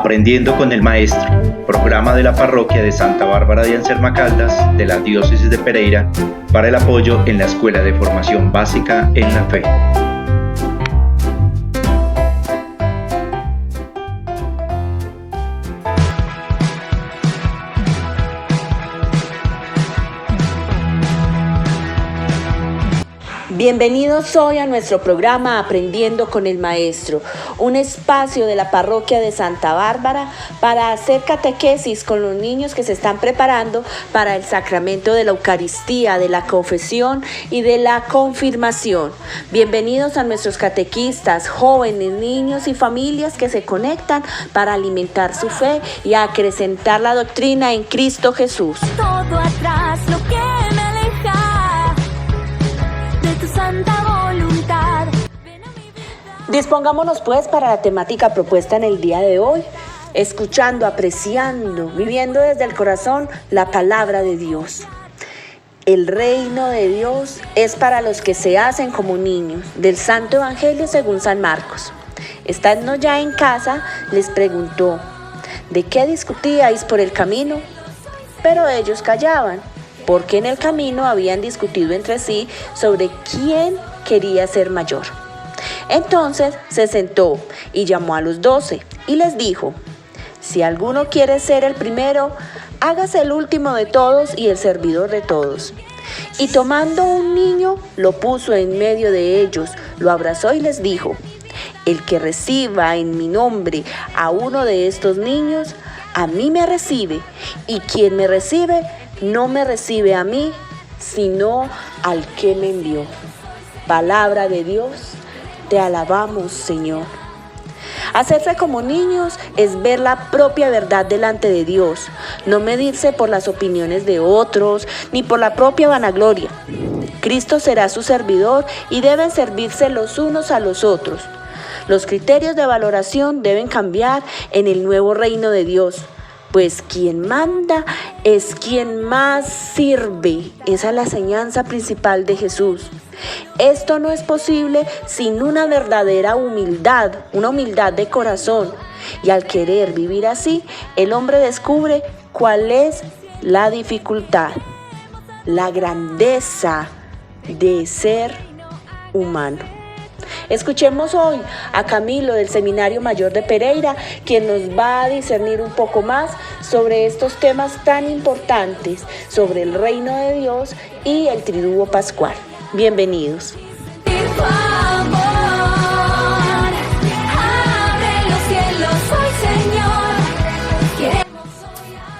Aprendiendo con el Maestro, programa de la Parroquia de Santa Bárbara de Anserma Caldas de la Diócesis de Pereira para el apoyo en la Escuela de Formación Básica en la Fe. Bienvenidos hoy a nuestro programa Aprendiendo con el Maestro, un espacio de la Parroquia de Santa Bárbara para hacer catequesis con los niños que se están preparando para el sacramento de la Eucaristía, de la confesión y de la confirmación. Bienvenidos a nuestros catequistas, jóvenes, niños y familias que se conectan para alimentar su fe y acrecentar la doctrina en Cristo Jesús. Todo atrás, lo que me aleja de tu santa voluntad. Dispongámonos pues para la temática propuesta en el día de hoy, escuchando, apreciando, viviendo desde el corazón la palabra de Dios. El reino de Dios es para los que se hacen como niños, del Santo Evangelio según San Marcos. Estando ya en casa, les preguntó, ¿de qué discutíais por el camino? Pero ellos callaban, porque en el camino habían discutido entre sí sobre quién quería ser mayor. Entonces se sentó y llamó a los 12 y les dijo, si alguno quiere ser el primero, hágase el último de todos y el servidor de todos. Y tomando un niño, lo puso en medio de ellos, lo abrazó y les dijo, el que reciba en mi nombre a uno de estos niños, a mí me recibe, y quien me recibe, no me recibe a mí, sino al que me envió. Palabra de Dios, te alabamos, Señor. Hacerse como niños es ver la propia verdad delante de Dios, no medirse por las opiniones de otros, ni por la propia vanagloria. Cristo será su servidor y deben servirse los unos a los otros. Los criterios de valoración deben cambiar en el nuevo reino de Dios. Pues quien manda es quien más sirve. Esa es la enseñanza principal de Jesús. Esto no es posible sin una verdadera humildad, una humildad de corazón. Y al querer vivir así, el hombre descubre cuál es la dificultad, la grandeza de ser humano. Escuchemos hoy a Camilo del Seminario Mayor de Pereira, quien nos va a discernir un poco más sobre estos temas tan importantes, sobre el reino de Dios y el triduo pascual. Bienvenidos.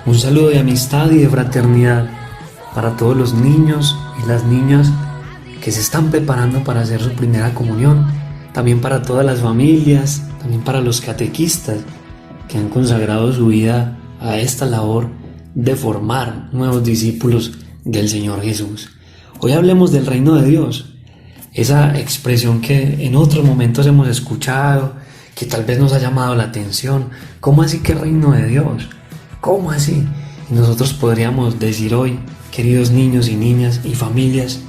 Un saludo de amistad y de fraternidad para todos los niños y las niñas que se están preparando para hacer su primera comunión, también para todas las familias, también para los catequistas que han consagrado su vida a esta labor de formar nuevos discípulos del Señor Jesús. Hoy hablemos del reino de Dios, esa expresión que en otros momentos hemos escuchado, que tal vez nos ha llamado la atención. ¿Cómo así que reino de Dios? ¿Cómo así? Y nosotros podríamos decir hoy, queridos niños y niñas y familias,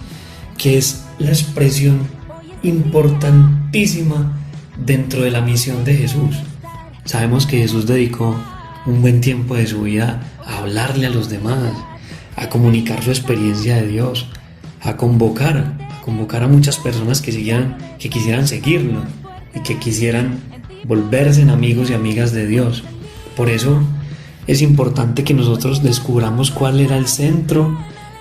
que es la expresión importantísima dentro de la misión de Jesús. Sabemos que Jesús dedicó un buen tiempo de su vida a hablarle a los demás, a comunicar su experiencia de Dios, a convocar a muchas personas que quisieran seguirlo y que quisieran volverse en amigos y amigas de Dios. Por eso es importante que nosotros descubramos cuál era el centro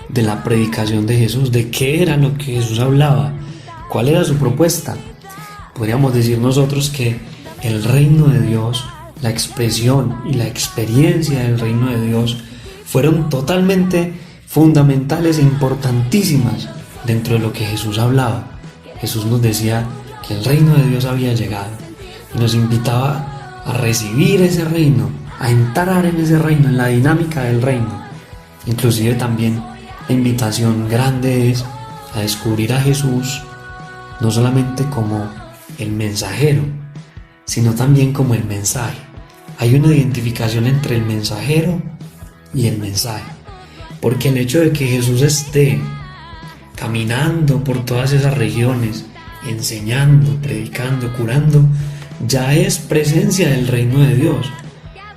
de la predicación de Jesús, de qué era lo que Jesús hablaba, cuál era su propuesta. Podríamos decir nosotros que el reino de Dios, la expresión y la experiencia del reino de Dios fueron totalmente fundamentales e importantísimas dentro de lo que Jesús hablaba. Jesús nos decía que el reino de Dios había llegado y nos invitaba a recibir ese reino, a entrar en ese reino, en la dinámica del reino. Inclusive también la invitación grande es a descubrir a Jesús no solamente como el mensajero, sino también como el mensaje. Hay una identificación entre el mensajero y el mensaje, porque el hecho de que Jesús esté caminando por todas esas regiones, enseñando, predicando, curando, ya es presencia del reino de Dios.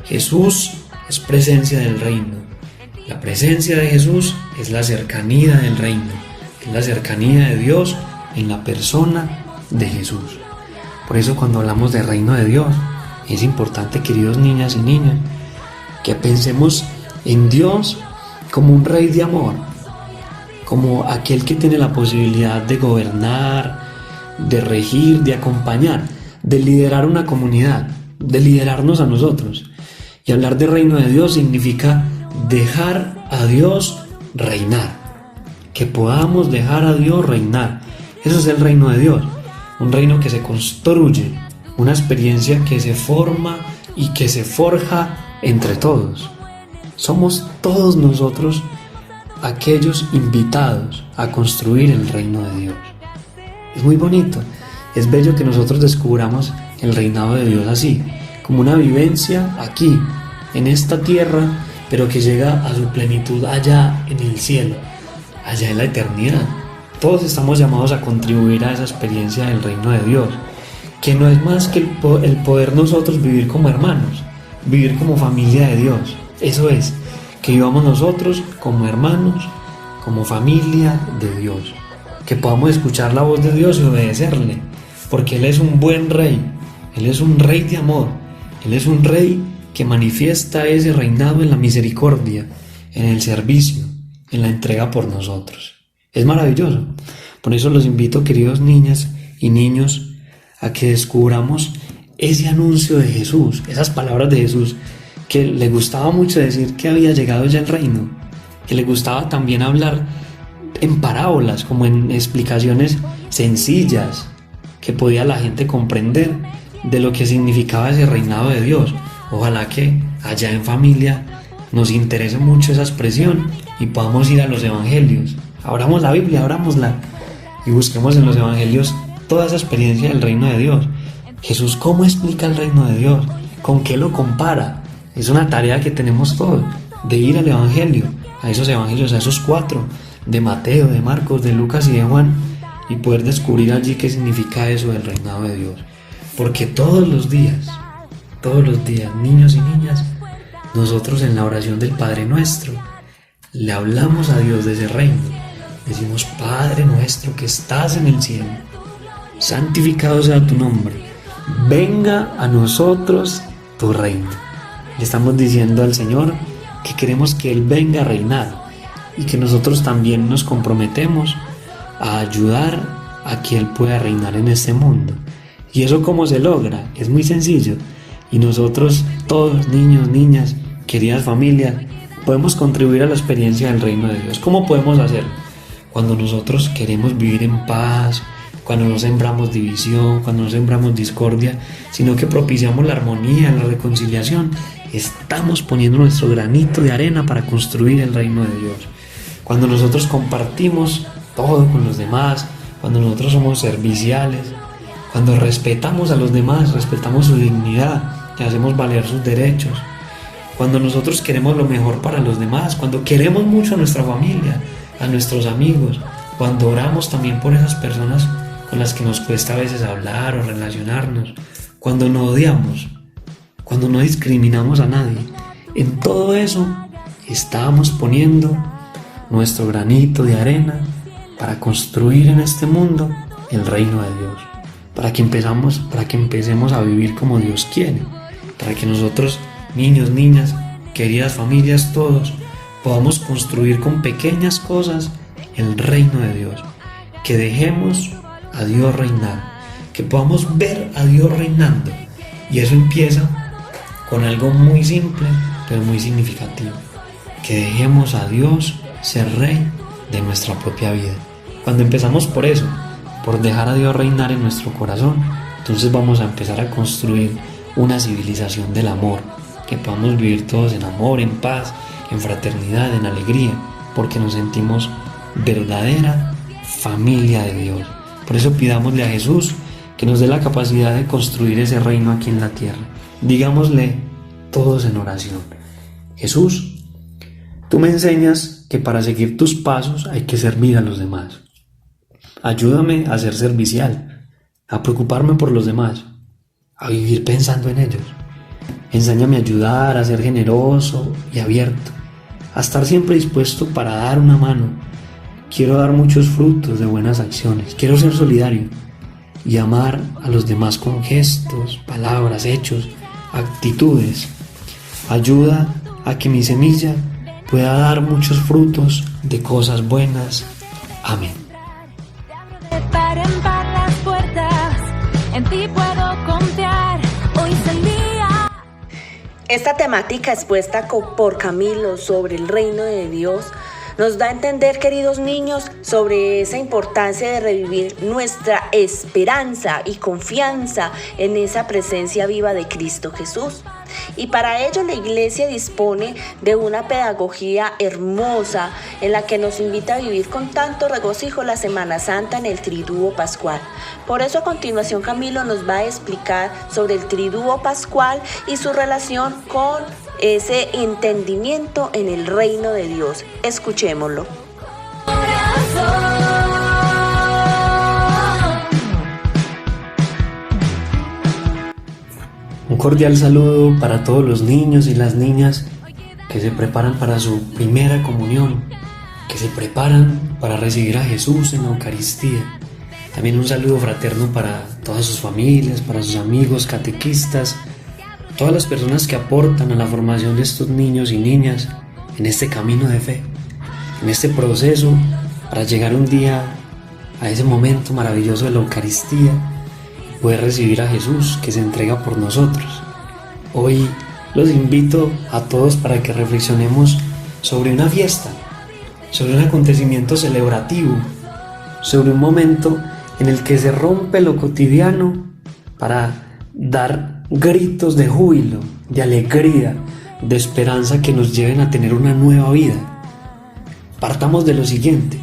Jesús es presencia del reino. La presencia de Jesús es la cercanía del reino, es la cercanía de Dios en la persona de Jesús. Por eso cuando hablamos del reino de Dios, es importante, queridos niñas y niños, que pensemos en Dios como un rey de amor, como aquel que tiene la posibilidad de gobernar, de regir, de acompañar, de liderar una comunidad, de liderarnos a nosotros. Y hablar de reino de Dios significa dejar a Dios reinar, que podamos dejar a Dios reinar. Eso es el reino de Dios, un reino que se construye, una experiencia que se forma y que se forja entre todos. Somos todos nosotros aquellos invitados a construir el reino de Dios. Es muy bonito, es bello que nosotros descubramos el reinado de Dios así, como una vivencia aquí, en esta tierra, pero que llega a su plenitud allá en el cielo, allá en la eternidad. Todos estamos llamados a contribuir a esa experiencia del reino de Dios, que no es más que el poder nosotros vivir como hermanos, vivir como familia de Dios. Eso es, que vivamos nosotros como hermanos, como familia de Dios, que podamos escuchar la voz de Dios y obedecerle, porque Él es un buen rey, Él es un rey de amor, Él es un rey que manifiesta ese reinado en la misericordia, en el servicio, en la entrega por nosotros. Es maravilloso. Por eso los invito, queridos niñas y niños, a que descubramos ese anuncio de Jesús, esas palabras de Jesús, que le gustaba mucho decir que había llegado ya el reino, que le gustaba también hablar en parábolas, como en explicaciones sencillas, que podía la gente comprender de lo que significaba ese reinado de Dios. Ojalá que allá en familia nos interese mucho esa expresión y podamos ir a los evangelios. Abramos la Biblia, abrámosla y busquemos en los evangelios toda esa experiencia del reino de Dios. Jesús, ¿cómo explica el reino de Dios? ¿Con qué lo compara? Es una tarea que tenemos todos, de ir al evangelio, a esos evangelios, a esos 4, de Mateo, de Marcos, de Lucas y de Juan, y poder descubrir allí qué significa eso del reinado de Dios. Porque todos los días, niños y niñas, nosotros en la oración del Padre Nuestro le hablamos a Dios de ese reino. Decimos: Padre nuestro que estás en el cielo, santificado sea tu nombre, venga a nosotros tu reino. Le estamos diciendo al Señor que queremos que Él venga a reinar y que nosotros también nos comprometemos a ayudar a que Él pueda reinar en este mundo. ¿Y eso cómo se logra? Es muy sencillo. Y nosotros, todos, niños, niñas, queridas familias, podemos contribuir a la experiencia del reino de Dios. ¿Cómo podemos hacerlo? Cuando nosotros queremos vivir en paz, cuando no sembramos división, cuando no sembramos discordia, sino que propiciamos la armonía, la reconciliación, estamos poniendo nuestro granito de arena para construir el reino de Dios. Cuando nosotros compartimos todo con los demás, cuando nosotros somos serviciales, cuando respetamos a los demás, respetamos su dignidad y hacemos valer sus derechos, cuando nosotros queremos lo mejor para los demás, cuando queremos mucho a nuestra familia, a nuestros amigos, cuando oramos también por esas personas con las que nos cuesta a veces hablar o relacionarnos, cuando no odiamos, cuando no discriminamos a nadie, en todo eso estamos poniendo nuestro granito de arena para construir en este mundo el reino de Dios, para que empecemos a vivir como Dios quiere, para que nosotros, niños, niñas, queridas familias, todos, podamos construir con pequeñas cosas el reino de Dios, que dejemos a Dios reinar, que podamos ver a Dios reinando. Y eso empieza con algo muy simple, pero muy significativo, que dejemos a Dios ser rey de nuestra propia vida. Cuando empezamos por eso, por dejar a Dios reinar en nuestro corazón, entonces vamos a empezar a construir una civilización del amor, que podamos vivir todos en amor, en paz, en fraternidad, en alegría, porque nos sentimos verdadera familia de Dios. Por eso pidámosle a Jesús que nos dé la capacidad de construir ese reino aquí en la tierra. Digámosle todos en oración: Jesús, tú me enseñas que para seguir tus pasos hay que servir a los demás. Ayúdame a ser servicial, a preocuparme por los demás, a vivir pensando en ellos. Enséñame a ayudar, a ser generoso y abierto, a estar siempre dispuesto para dar una mano. Quiero dar muchos frutos de buenas acciones. Quiero ser solidario y amar a los demás con gestos, palabras, hechos, actitudes. Ayuda a que mi semilla pueda dar muchos frutos de cosas buenas. Amén. De par en par las puertas, en ti puedo confiar. Hoy es el día. Esta temática expuesta por Camilo sobre el reino de Dios nos da a entender, queridos niños, sobre esa importancia de revivir nuestra esperanza y confianza en esa presencia viva de Cristo Jesús. Y para ello la Iglesia dispone de una pedagogía hermosa en la que nos invita a vivir con tanto regocijo la Semana Santa en el Triduo Pascual. Por eso a continuación Camilo nos va a explicar sobre el Triduo Pascual y su relación con ese entendimiento en el reino de Dios. Escuchémoslo. Un cordial saludo para todos los niños y las niñas que se preparan para su primera comunión, que se preparan para recibir a Jesús en la Eucaristía. También un saludo fraterno para todas sus familias, para sus amigos catequistas, todas las personas que aportan a la formación de estos niños y niñas en este camino de fe, en este proceso para llegar un día a ese momento maravilloso de la Eucaristía y poder recibir a Jesús que se entrega por nosotros. Hoy los invito a todos para que reflexionemos sobre una fiesta, sobre un acontecimiento celebrativo, sobre un momento en el que se rompe lo cotidiano para dar gritos de júbilo, de alegría, de esperanza que nos lleven a tener una nueva vida. Partamos de lo siguiente: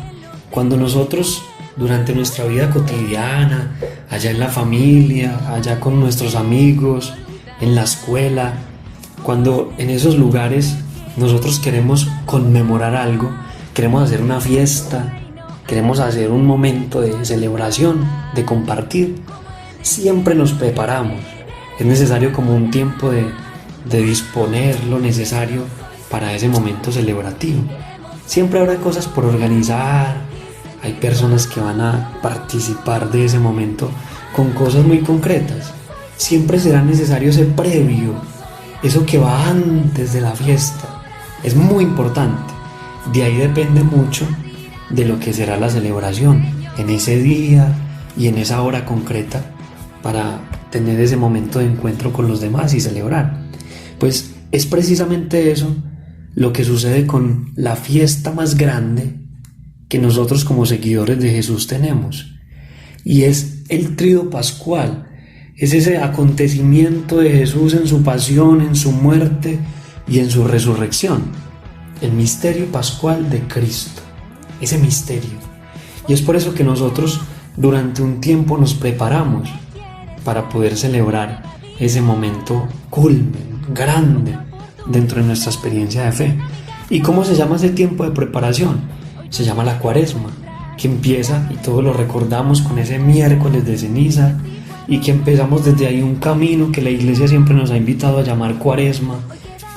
cuando nosotros durante nuestra vida cotidiana, allá en la familia, allá con nuestros amigos, en la escuela, cuando en esos lugares nosotros queremos conmemorar algo, queremos hacer una fiesta, queremos hacer un momento de celebración, de compartir, siempre nos preparamos. Es necesario como un tiempo de disponer lo necesario para ese momento celebrativo. Siempre habrá cosas por organizar, hay personas que van a participar de ese momento con cosas muy concretas. Siempre será necesario ese previo, eso que va antes de la fiesta. Es muy importante. De ahí depende mucho de lo que será la celebración en ese día y en esa hora concreta para tener ese momento de encuentro con los demás y celebrar. Pues es precisamente eso lo que sucede con la fiesta más grande que nosotros como seguidores de Jesús tenemos, y es el Tríodo Pascual. Es ese acontecimiento de Jesús en su pasión, en su muerte y en su resurrección, el misterio pascual de Cristo, ese misterio. Y es por eso que nosotros durante un tiempo nos preparamos para poder celebrar ese momento culmen, grande, dentro de nuestra experiencia de fe. ¿Y cómo se llama ese tiempo de preparación? Se llama la Cuaresma, que empieza, y todos lo recordamos, con ese miércoles de ceniza, y que empezamos desde ahí un camino que la Iglesia siempre nos ha invitado a llamar Cuaresma,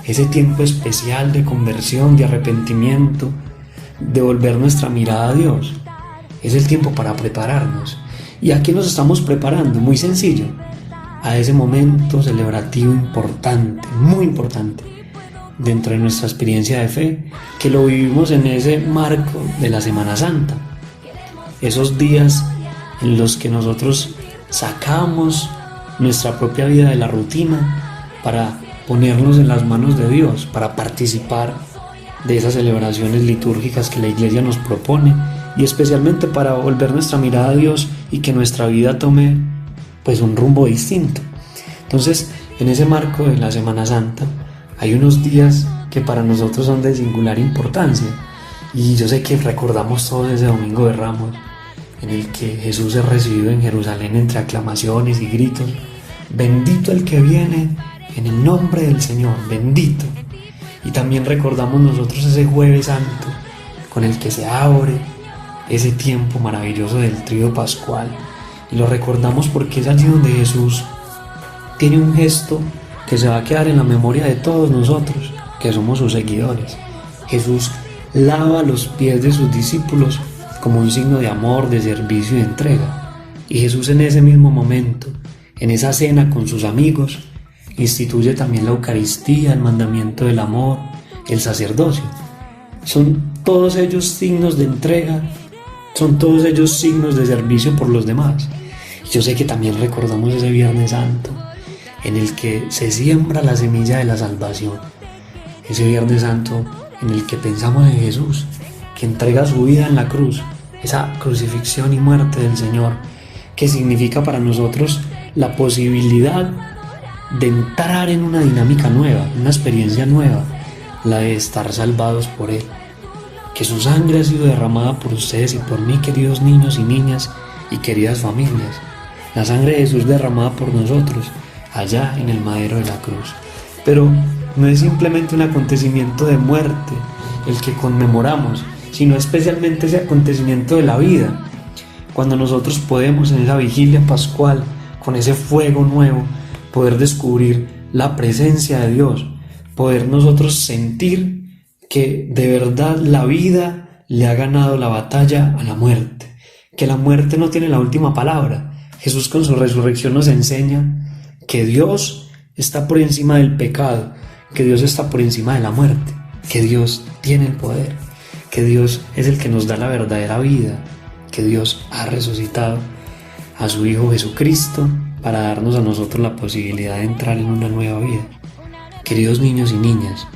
ese tiempo especial de conversión, de arrepentimiento, de volver nuestra mirada a Dios. Es el tiempo para prepararnos. ¿Y a qué nos estamos preparando? Muy sencillo, a ese momento celebrativo importante, muy importante, dentro de nuestra experiencia de fe, que lo vivimos en ese marco de la Semana Santa. Esos días en los que nosotros sacamos nuestra propia vida de la rutina para ponernos en las manos de Dios, para participar de esas celebraciones litúrgicas que la Iglesia nos propone, y especialmente para volver nuestra mirada a Dios y que nuestra vida tome pues un rumbo distinto. Entonces, en ese marco de la Semana Santa hay unos días que para nosotros son de singular importancia, y yo sé que recordamos todos ese Domingo de Ramos en el que Jesús es recibido en Jerusalén entre aclamaciones y gritos: bendito el que viene en el nombre del Señor, bendito. Y también recordamos nosotros ese Jueves Santo con el que se abre ese tiempo maravilloso del Tríodo Pascual, y lo recordamos porque es allí donde Jesús tiene un gesto que se va a quedar en la memoria de todos nosotros, que somos sus seguidores. Jesús lava los pies de sus discípulos como un signo de amor, de servicio y de entrega. Y Jesús en ese mismo momento, en esa cena con sus amigos, instituye también la Eucaristía, el mandamiento del amor, el sacerdocio. Son todos ellos signos de entrega, son todos ellos signos de servicio por los demás. Y yo sé que también recordamos ese Viernes Santo, en el que se siembra la semilla de la salvación. Ese Viernes Santo en el que pensamos en Jesús, que entrega su vida en la cruz, esa crucifixión y muerte del Señor, que significa para nosotros la posibilidad de entrar en una dinámica nueva, una experiencia nueva, la de estar salvados por Él. Que su sangre ha sido derramada por ustedes y por mí, queridos niños y niñas y queridas familias. La sangre de Jesús derramada por nosotros, allá en el madero de la cruz. Pero no es simplemente un acontecimiento de muerte el que conmemoramos, sino especialmente ese acontecimiento de la vida, cuando nosotros podemos en esa vigilia pascual, con ese fuego nuevo, poder descubrir la presencia de Dios, poder nosotros sentir que de verdad la vida le ha ganado la batalla a la muerte, que la muerte no tiene la última palabra. Jesús con su resurrección nos enseña que Dios está por encima del pecado, que Dios está por encima de la muerte, que Dios tiene el poder, que Dios es el que nos da la verdadera vida, que Dios ha resucitado a su Hijo Jesucristo para darnos a nosotros la posibilidad de entrar en una nueva vida. Queridos niños y niñas,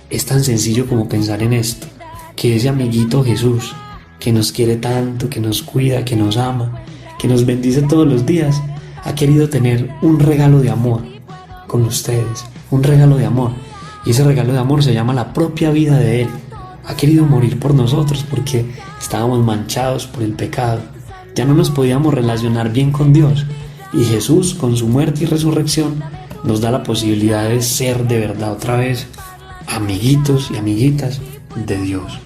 es tan sencillo como pensar en esto, que ese amiguito Jesús, que nos quiere tanto, que nos cuida, que nos ama, que nos bendice todos los días, ha querido tener un regalo de amor con ustedes, un regalo de amor, y ese regalo de amor se llama la propia vida de Él. Ha querido morir por nosotros porque estábamos manchados por el pecado, ya no nos podíamos relacionar bien con Dios, y Jesús con su muerte y resurrección nos da la posibilidad de ser de verdad otra vez amiguitos y amiguitas de Dios.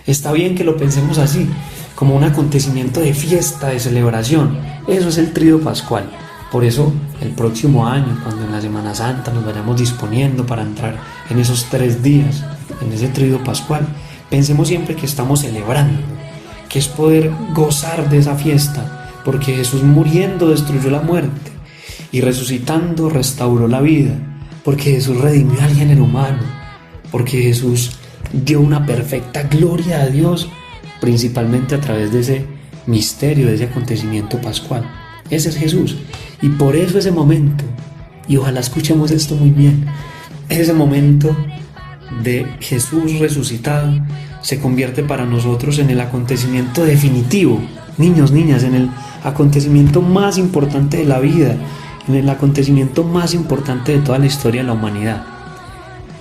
Está bien que lo pensemos así, como un acontecimiento de fiesta, de celebración. Eso es el Tríodo Pascual. Por eso el próximo año, cuando en la Semana Santa nos vayamos disponiendo para entrar en esos 3 días, en ese Tríodo Pascual, pensemos siempre que estamos celebrando, que es poder gozar de esa fiesta, porque Jesús muriendo destruyó la muerte y resucitando restauró la vida, porque Jesús redimió al género humano, porque Jesús dio una perfecta gloria a Dios, principalmente a través de ese misterio, de ese acontecimiento pascual. Ese es Jesús, y por eso ese momento, y ojalá escuchemos esto muy bien, ese momento de Jesús resucitado se convierte para nosotros en el acontecimiento definitivo, niños, niñas, en el acontecimiento más importante de la vida, en el acontecimiento más importante de toda la historia de la humanidad.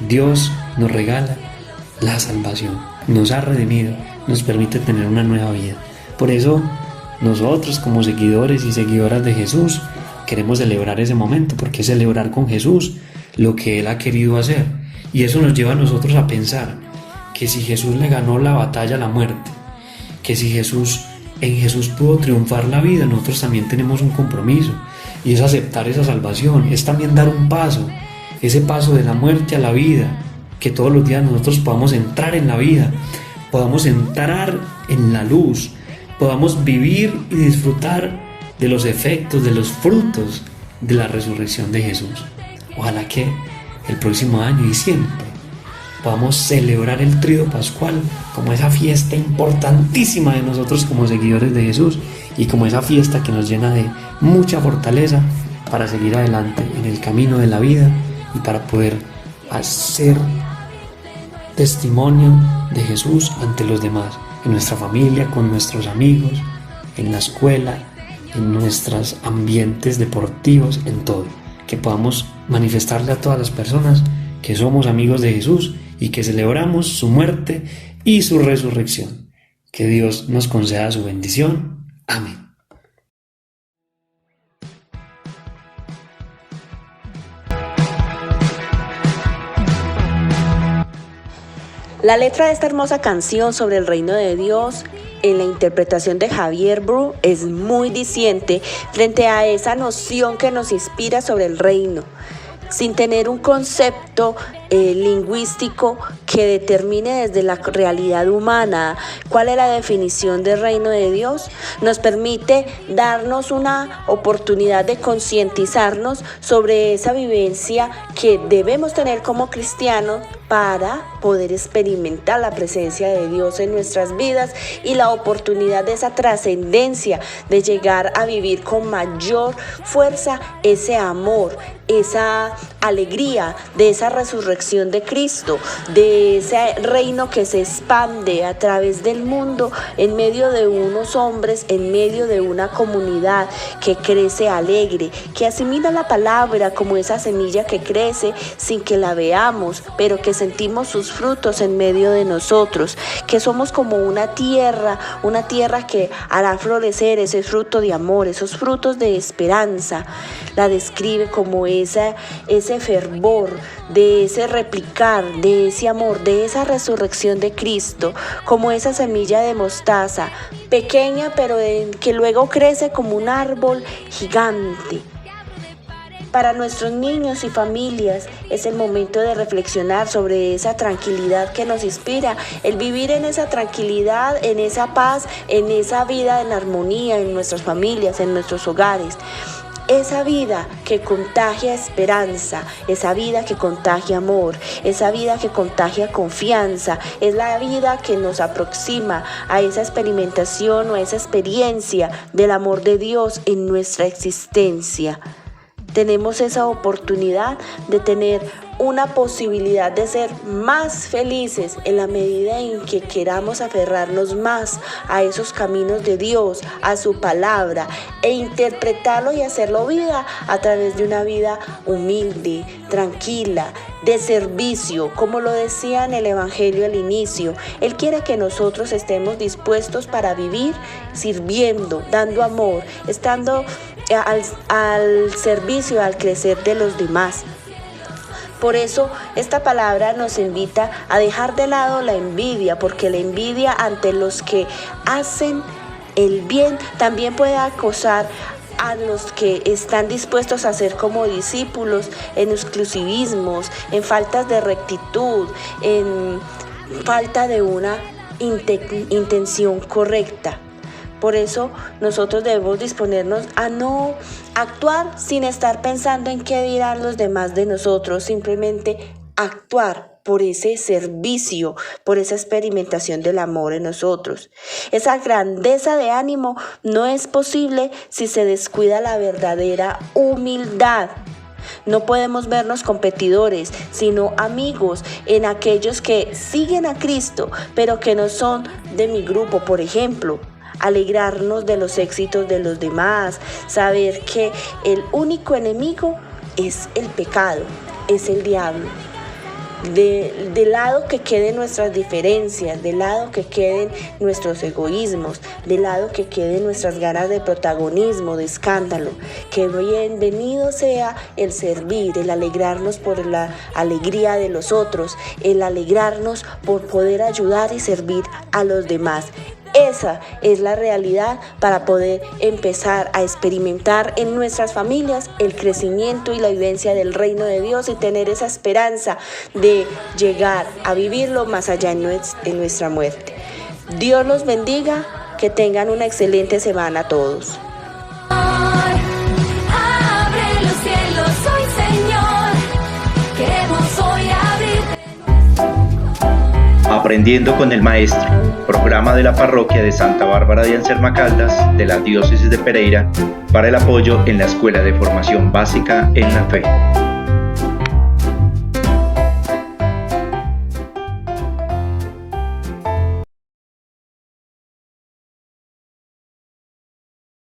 Dios nos regala la salvación, nos ha redimido, nos permite tener una nueva vida. Por eso nosotros, como seguidores y seguidoras de Jesús, queremos celebrar ese momento, porque es celebrar con Jesús lo que Él ha querido hacer. Y eso nos lleva a nosotros a pensar que si Jesús le ganó la batalla a la muerte, que si en Jesús pudo triunfar la vida, nosotros también tenemos un compromiso, y es aceptar esa salvación, es también dar un paso, ese paso de la muerte a la vida, que todos los días nosotros podamos entrar en la vida, podamos entrar en la luz, podamos vivir y disfrutar de los efectos, de los frutos de la resurrección de Jesús. Ojalá que el próximo año y siempre podamos celebrar el Tríodo Pascual como esa fiesta importantísima de nosotros como seguidores de Jesús, y como esa fiesta que nos llena de mucha fortaleza para seguir adelante en el camino de la vida y para poder hacer testimonio de Jesús ante los demás, en nuestra familia, con nuestros amigos, en la escuela, en nuestros ambientes deportivos, en todo. Que podamos manifestarle a todas las personas que somos amigos de Jesús y que celebramos su muerte y su resurrección. Que Dios nos conceda su bendición. Amén. La letra de esta hermosa canción sobre el reino de Dios, en la interpretación de Javier Bru, es muy diciente frente a esa noción que nos inspira sobre el reino. sin tener un concepto lingüístico que determine desde la realidad humana cuál es la definición del reino de Dios, nos permite darnos una oportunidad de concientizarnos sobre esa vivencia que debemos tener como cristianos para poder experimentar la presencia de Dios en nuestras vidas y la oportunidad de esa trascendencia, de llegar a vivir con mayor fuerza ese amor, esa alegría de esa resurrección de Cristo, de ese reino que se expande a través del mundo en medio de unos hombres, en medio de una comunidad que crece alegre, que asimila la palabra como esa semilla que crece sin que la veamos, pero que sentimos sus frutos en medio de nosotros, que somos como una tierra que hará florecer ese fruto de amor, esos frutos de esperanza. La describe como ese fervor, de ese replicar, de ese amor, de esa resurrección de Cristo, como esa semilla de mostaza, pequeña pero que luego crece como un árbol gigante. Para nuestros niños y familias es el momento de reflexionar sobre esa tranquilidad que nos inspira, el vivir en esa tranquilidad, en esa paz, en esa vida en armonía en nuestras familias, en nuestros hogares. Esa vida que contagia esperanza, esa vida que contagia amor, esa vida que contagia confianza, es la vida que nos aproxima a esa experimentación o a esa experiencia del amor de Dios en nuestra existencia. Tenemos esa oportunidad de tener una posibilidad de ser más felices en la medida en que queramos aferrarnos más a esos caminos de Dios, a su palabra, e interpretarlo y hacerlo vida a través de una vida humilde, tranquila, de servicio, como lo decía en el Evangelio al inicio. Él quiere que nosotros estemos dispuestos para vivir sirviendo, dando amor, estando al servicio, al crecer de los demás. Por eso esta palabra nos invita a dejar de lado la envidia, porque la envidia ante los que hacen el bien también puede acosar a los que están dispuestos a ser como discípulos en exclusivismos, en faltas de rectitud, en falta de una intención correcta. Por eso nosotros debemos disponernos a no actuar sin estar pensando en qué dirán los demás de nosotros, simplemente actuar por ese servicio, por esa experimentación del amor en nosotros. Esa grandeza de ánimo no es posible si se descuida la verdadera humildad. No podemos vernos competidores, sino amigos en aquellos que siguen a Cristo, pero que no son de mi grupo, por ejemplo. Alegrarnos de los éxitos de los demás, saber que el único enemigo es el pecado, es el diablo. De lado que queden nuestras diferencias, de lado que queden nuestros egoísmos, de lado que queden nuestras ganas de protagonismo, de escándalo. Que bienvenido sea el servir, el alegrarnos por la alegría de los otros, el alegrarnos por poder ayudar y servir a los demás. Esa es la realidad para poder empezar a experimentar en nuestras familias el crecimiento y la vivencia del reino de Dios y tener esa esperanza de llegar a vivirlo más allá en nuestra muerte. Dios los bendiga, que tengan una excelente semana todos. Abre los cielos hoy, Señor, queremos hoy abrir. Aprendiendo con el Maestro, programa de la parroquia de Santa Bárbara de Anserma Caldas de la Diócesis de Pereira para el apoyo en la Escuela de Formación Básica en la Fe.